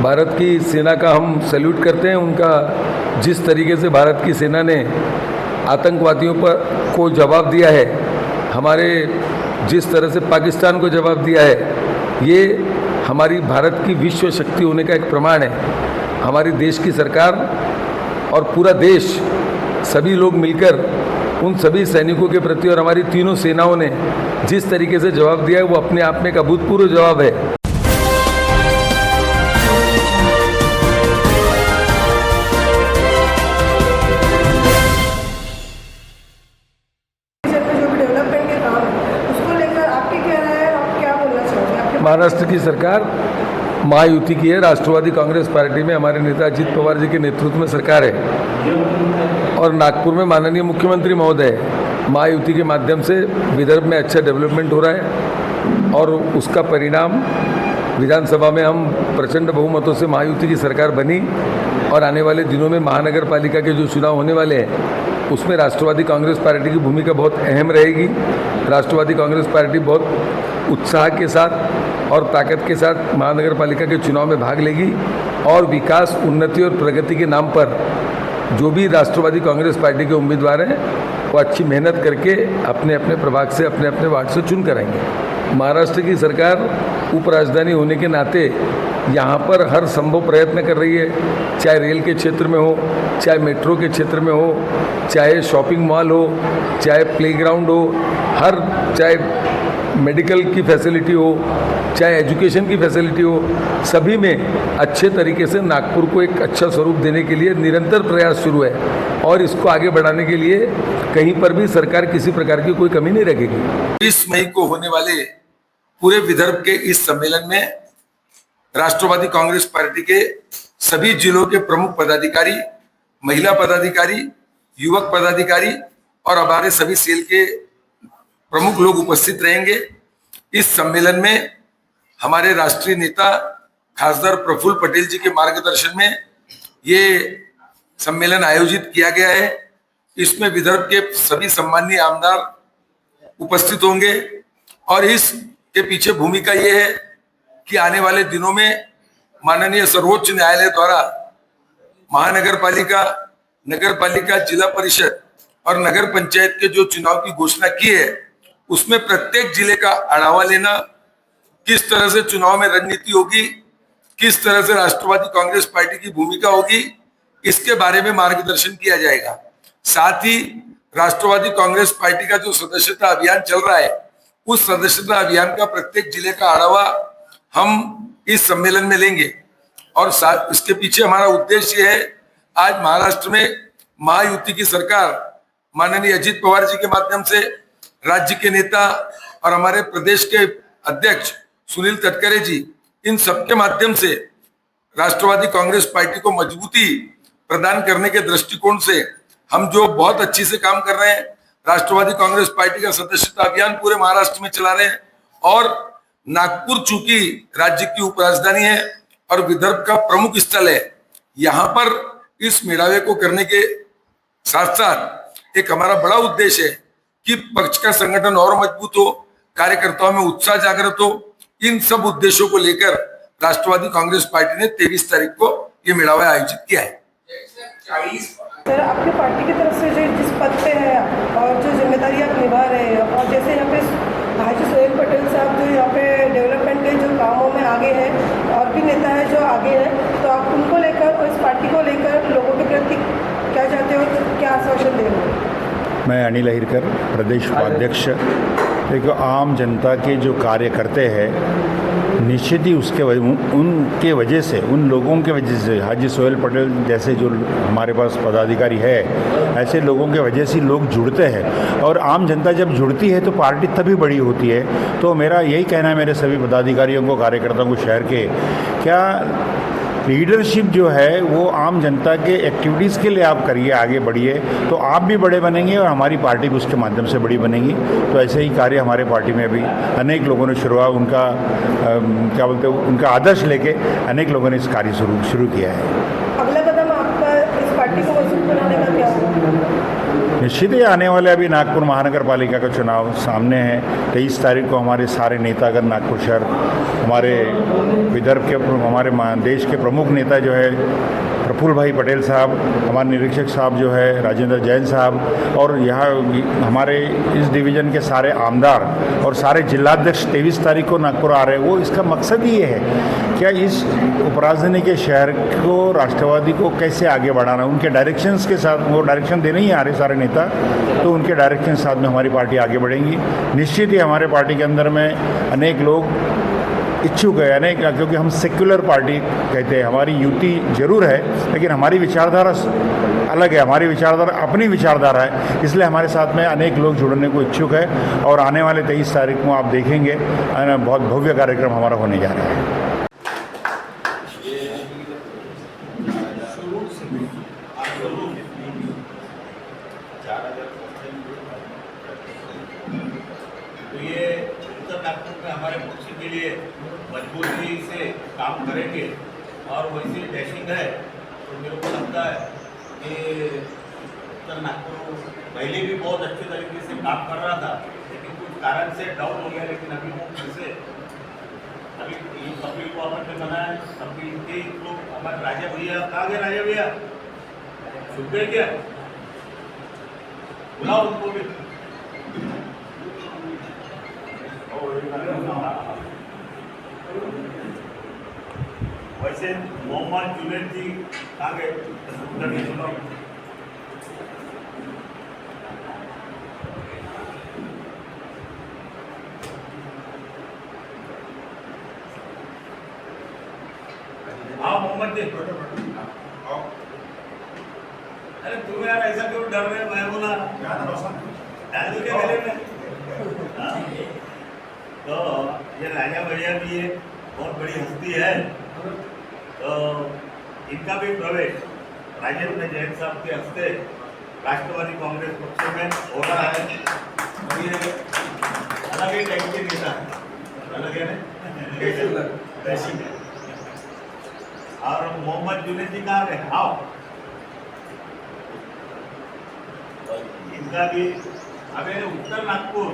भारत की सेना का हम सैल्यूट करते हैं। उनका जिस तरीके से भारत की सेना ने आतंकवादियों पर को जवाब दिया है, हमारे जिस तरह से पाकिस्तान को जवाब दिया है, ये हमारी भारत की विश्व शक्ति होने का एक प्रमाण है। हमारी देश की सरकार और पूरा देश, सभी लोग मिलकर उन सभी सैनिकों के प्रति और हमारी तीनों सेनाओं ने जिस तरीके से जवाब दिया है, वो अपने आप में एक अभूतपूर्व जवाब है। महाराष्ट्र की सरकार महायुति की है। राष्ट्रवादी कांग्रेस पार्टी में हमारे नेता अजित पवार जी के नेतृत्व में सरकार है और नागपुर में माननीय मुख्यमंत्री महोदय महायुति के माध्यम से विदर्भ में अच्छा डेवलपमेंट हो रहा है और उसका परिणाम विधानसभा में हम प्रचंड बहुमतों से महायुति की सरकार बनी और आने वाले दिनों में महानगर पालिका के जो चुनाव होने वाले हैं उसमें राष्ट्रवादी कांग्रेस पार्टी की भूमिका बहुत अहम रहेगी। राष्ट्रवादी कांग्रेस पार्टी बहुत उत्साह के साथ और ताकत के साथ महानगर पालिका के चुनाव में भाग लेगी और विकास, उन्नति और प्रगति के नाम पर जो भी राष्ट्रवादी कांग्रेस पार्टी के उम्मीदवार हैं वो अच्छी मेहनत करके अपने अपने प्रभाग से, अपने अपने वार्ड से चुन कराएंगे। महाराष्ट्र की सरकार उपराजधानी होने के नाते यहाँ पर हर संभव प्रयत्न कर रही है, चाहे रेल के क्षेत्र में हो, चाहे मेट्रो के क्षेत्र में हो, चाहे शॉपिंग मॉल हो, चाहे प्लेग्राउंड हो, चाहे मेडिकल की फैसिलिटी हो, चाहे एजुकेशन की फैसिलिटी हो, सभी में अच्छे तरीके से नागपुर को एक अच्छा स्वरूप देने के लिए निरंतर प्रयास शुरू है और इसको आगे बढ़ाने के लिए कहीं पर भी सरकार किसी प्रकार की कोई कमी नहीं रखेगी। 20 मई को होने वाले पूरे विदर्भ के इस सम्मेलन में राष्ट्रवादी कांग्रेस पार्टी के सभी जिलों के प्रमुख पदाधिकारी, महिला पदाधिकारी, युवक पदाधिकारी और हमारे सभी सेल के प्रमुख लोग उपस्थित रहेंगे। इस सम्मेलन में हमारे राष्ट्रीय नेता खासदार प्रफुल्ल पटेल जी के मार्गदर्शन में ये सम्मेलन आयोजित किया गया है। इसमें विदर्भ के सभी सम्माननीय आमदार उपस्थित होंगे और इसके पीछे भूमिका ये है कि आने वाले दिनों में माननीय सर्वोच्च न्यायालय द्वारा महानगर पालिका, नगर पालिका, जिला परिषद और नगर पंचायत के जो चुनाव की घोषणा की है उसमें प्रत्येक जिले का आढावा लेना, किस तरह से चुनाव में रणनीति होगी, किस तरह से राष्ट्रवादी कांग्रेस पार्टी की भूमिका होगी, इसके बारे में मार्गदर्शन किया जाएगा। साथ ही राष्ट्रवादी कांग्रेस पार्टी का जो सदस्यता अभियान चल रहा है उस सदस्यता अभियान का प्रत्येक जिले का आढावा हम इस सम्मेलन में लेंगे और इसके पीछे हमारा उद्देश्य है, आज महाराष्ट्र में महायुति की सरकार माननीय अजित पवार जी के माध्यम से, राज्य के नेता और हमारे प्रदेश के अध्यक्ष सुनील तटकरे जी, इन सबके माध्यम से राष्ट्रवादी कांग्रेस पार्टी को मजबूती प्रदान करने के दृष्टिकोण से हम जो बहुत अच्छी से काम कर रहे हैं, राष्ट्रवादी कांग्रेस पार्टी का सदस्यता अभियान पूरे महाराष्ट्र में चला रहे हैं और नागपुर चूंकि राज्य की उपराजधानी है और विदर्भ का प्रमुख स्थल है, यहाँ पर इस मेळावे को करने के साथ साथ एक हमारा बड़ा उद्देश्य है कि पक्ष का संगठन और मजबूत हो, कार्यकर्ताओं में उत्साह जागृत हो। इन सब उद्देश्यों को लेकर राष्ट्रवादी कांग्रेस पार्टी ने 23 तारीख को ये मेळावा आयोजित किया है। सर, आपकी पार्टी की तरफ से जो जिस पद पे है और जो जिम्मेदारी आप निभा रहे हैं और जैसे यहाँ पे भाजी सोहेल पटेल साहब जो यहाँ पे डेवलपमेंट के जो कामों में आगे हैं और भी नेता है जो आगे हैं, तो आप उनको लेकर और इस पार्टी को लेकर लोगों के प्रति क्या चाहते हो, क्या आश्वासन दे रहे हो? मैं अनिल अहिरकर, प्रदेश उपाध्यक्ष। देखो, आम जनता के जो कार्य करते हैं निश्चित ही उनके वजह से, उन लोगों के वजह से, हाजी सोहेल पटेल जैसे जो हमारे पास पदाधिकारी है, ऐसे लोगों के वजह से लोग जुड़ते हैं और आम जनता जब जुड़ती है तो पार्टी तभी बड़ी होती है। तो मेरा यही कहना है मेरे सभी पदाधिकारियों को, कार्यकर्ताओं को शहर के, क्या लीडरशिप जो है वो आम जनता के एक्टिविटीज़ के लिए आप करिए, आगे बढ़िए, तो आप भी बड़े बनेंगे और हमारी पार्टी भी उसके माध्यम से बड़ी बनेगी। तो ऐसे ही कार्य हमारे पार्टी में भी अनेक लोगों ने शुरुआत, उनका क्या बोलते हैं, उनका आदर्श लेके अनेक लोगों ने इस कार्य शुरू किया है। अगला कदम आपका इस पार्टी को मजबूत बनाने का क्या होगा? निश्चित ही आने वाले अभी नागपुर महानगर पालिका का चुनाव सामने है। 23 तारीख को हमारे सारे नेतागण नागपुर शहर, हमारे विदर्भ के, हमारे देश के प्रमुख नेता जो है प्रफुल्ल भाई पटेल साहब, हमारे निरीक्षक साहब जो है राजेंद्र जैन साहब, और यहाँ हमारे इस डिवीज़न के सारे आमदार और सारे जिलाध्यक्ष 23 तारीख को नागपुर आ रहे हैं। वो इसका मकसद ही ये है क्या इस उपराजधानी के शहर को, राष्ट्रवादी को कैसे आगे बढ़ाना, उनके डायरेक्शंस के साथ, वो डायरेक्शन देने ही आ रहे सारे नेता, तो उनके डायरेक्शन के साथ में हमारी पार्टी आगे बढ़ेंगी। निश्चित ही हमारे पार्टी के अंदर में अनेक लोग इच्छुक है, अनेक, क्योंकि हम सेक्युलर पार्टी कहते हैं, हमारी युति जरूर है लेकिन हमारी विचारधारा अलग है, हमारी विचारधारा अपनी विचारधारा है, इसलिए हमारे साथ में अनेक लोग जुड़ने को इच्छुक है। और आने वाले 23 तारीख को आप देखेंगे बहुत भव्य कार्यक्रम हमारा होने जा रहा है। तो ये उत्तर नागपुर में हमारे पक्ष के लिए मजबूती से काम करेंगे और वैसी डैशिंग है। तो मेरे को लगता है कि उत्तर नागपुर पहले भी बहुत अच्छे तरीके से काम कर रहा था, लेकिन कुछ कारण से डाउन हो गया। लेकिन अभी वो फिर से अभी पब्लिक को अपन ने बनाया, अभी के लोग हमारे राजा भैया कहाँ गए? राजा भैया छुप गए क्या? बुलाओ उनको भी। वैसे मोहम्मद जुनैद जी कहाँ गए? उधर नहीं सुना। हाँ मोहम्मद जी, अरे तुम यार ऐसा क्यों डर रहे? मैं बोला डाल दो क्या गले में? तो ये राजा भैया भी ये बहुत बड़ी हस्ती है, तो इनका भी प्रवेश राजेंद्र जैन साहब के हस्ते राष्ट्रवादी कांग्रेस पक्ष में हो रहा है। ये अलग ही टाइप के नेता है, अलग है ना, ऐसी है। और मोहम्मद जुनैद जी कहाँ गए? आओ, इनका भी अबे उत्तर नागपुर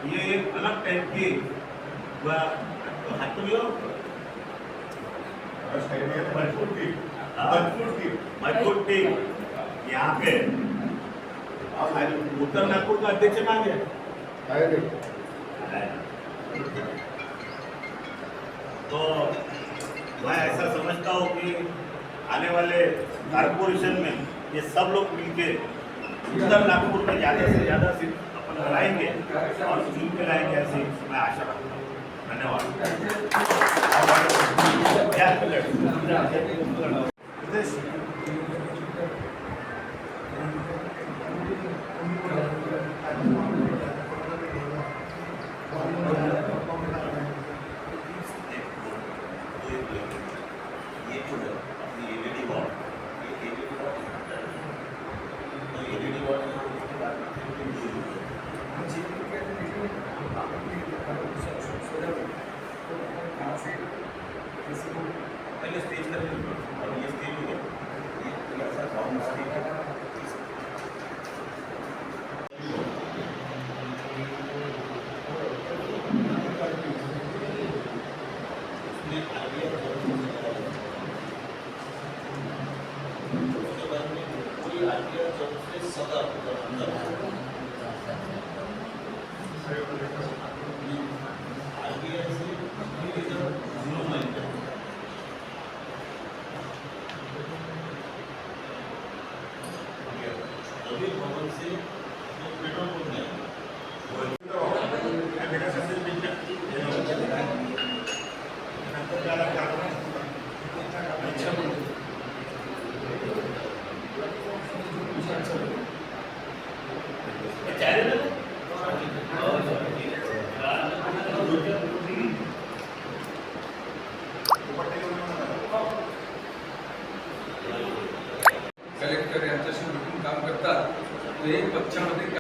ये एक अलग टाइप की मजबूत टीम यहाँ पे। उत्तर नागपुर का अध्यक्ष कहाँ गया? तो मैं ऐसा समझता हूँ कि आने वाले कारपोरेशन में ये सब लोग मिलके उत्तर नागपुर में ज़्यादा से ज़्यादा सीट अपन लाएंगे और चुन के लाएंगे, ऐसी मैं आशा रखता हूँ। धन्यवाद। पहले स्टेज कर और ये स्टेज हो गया, ये ऐसा साउंड स्टेज है। उसके बाद में कोई आइडिया जब से सदा अंदर आइडिया से जीरो माइंड है। अभी भवन से पेट्रोल पंप में कलेक्टर यांच्याशी भेटून काम करतात, तो एक पक्षामध्ये